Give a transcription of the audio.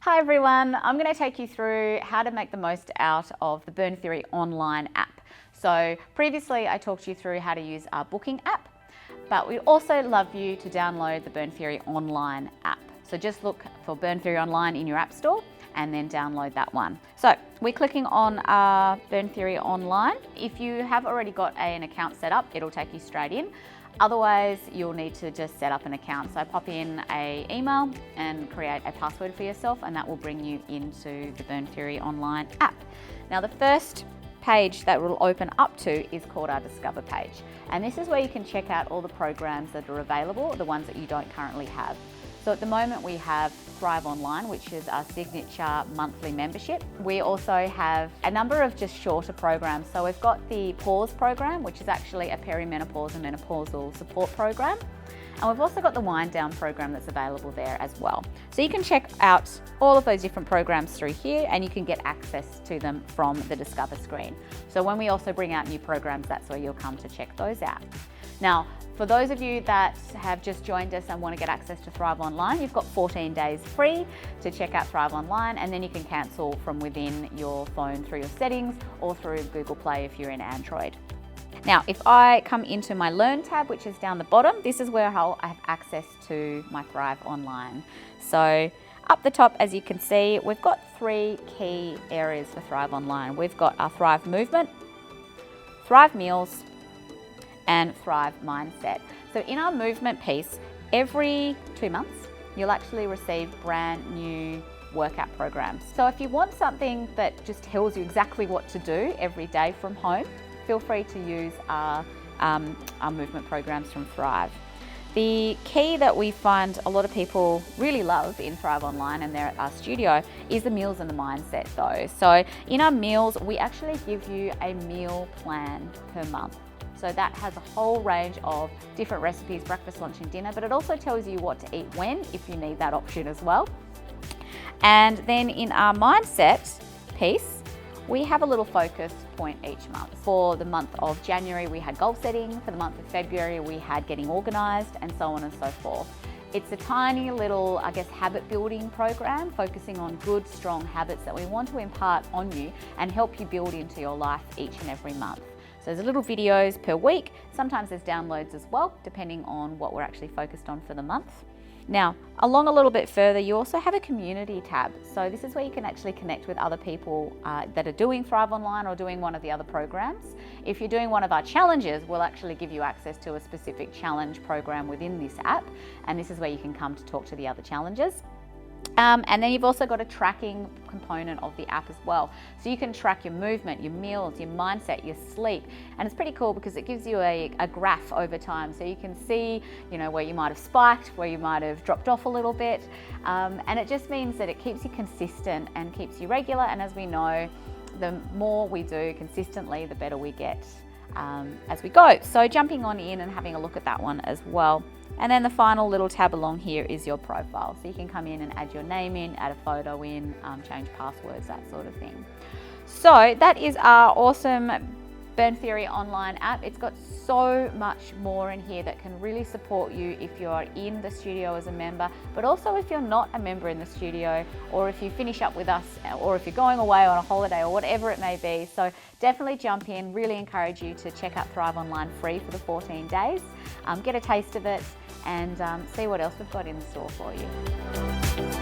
Hi everyone, I'm going to take you through how to make the most out of the BurnTheory Online App. So previously I talked you through how to use our booking app, but we'd also love you to download the BurnTheory Online App. So just look for BurnTheory Online in your app store and then download that one. So we're clicking on our BurnTheory Online. If you have already got an account set up, it'll take you straight in. Otherwise, you'll need to just set up an account. So pop in an email and create a password for yourself, and that will bring you into the BurnTheory Online app. Now, the first page that will open up to is called our Discover page. And this is where you can check out all the programs that are available, the ones that you don't currently have. So at the moment we have Thrive Online, which is our signature monthly membership. We also have a number of just shorter programs. So we've got the Pause program, which is actually a peri-menopause and menopausal support program. And we've also got the Wind Down program that's available there as well. So you can check out all of those different programs through here, and you can get access to them from the Discover screen. So when we also bring out new programs, that's where you'll come to check those out. Now, for those of you that have just joined us and want to get access to Thrive Online, you've got 14 days free to check out Thrive Online, and then you can cancel from within your phone through your settings or through Google Play if you're in Android. Now, if I come into my Learn tab, which is down the bottom, this is where I have access to my Thrive Online. So up the top, as you can see, we've got three key areas for Thrive Online. We've got our Thrive Movement, Thrive Meals, and Thrive Mindset. So in our movement piece, every 2 months, you'll actually receive brand new workout programs. So if you want something that just tells you exactly what to do every day from home, feel free to use our movement programs from Thrive. The key that we find a lot of people really love in Thrive Online and they're at our studio is the meals and the mindset though. So in our meals, we actually give you a meal plan per month. So that has a whole range of different recipes, breakfast, lunch and dinner, but it also tells you what to eat when, if you need that option as well. And then in our mindset piece, we have a little focus point each month. For the month of January, we had goal setting. For the month of February, we had getting organised, and so on and so forth. It's a tiny little, habit building program focusing on good, strong habits that we want to impart on you and help you build into your life each and every month. So there's little videos per week. Sometimes there's downloads as well, depending on what we're actually focused on for the month. Now, along a little bit further, you also have a community tab. So this is where you can actually connect with other people that are doing Thrive Online or doing one of the other programs. If you're doing one of our challenges, we'll actually give you access to a specific challenge program within this app. And this is where you can come to talk to the other challenges. And then you've also got a tracking component of the app as well. So you can track your movement, your meals, your mindset, your sleep. And it's pretty cool because it gives you a graph over time. So you can see, where you might have spiked, where you might have dropped off a little bit. And it just means that it keeps you consistent and keeps you regular. And as we know, the more we do consistently, the better we get as we go. So jumping on in and having a look at that one as well. And then the final little tab along here is your profile. So you can come in and add your name in, add a photo in, change passwords, that sort of thing. So that is our awesome BurnTheory Online app. It's got so much more in here that can really support you if you're in the studio as a member, but also if you're not a member in the studio, or if you finish up with us, or if you're going away on a holiday or whatever it may be. So definitely jump in. Really encourage you to check out Thrive Online free for the 14 days. Get a taste of it and see what else we've got in store for you.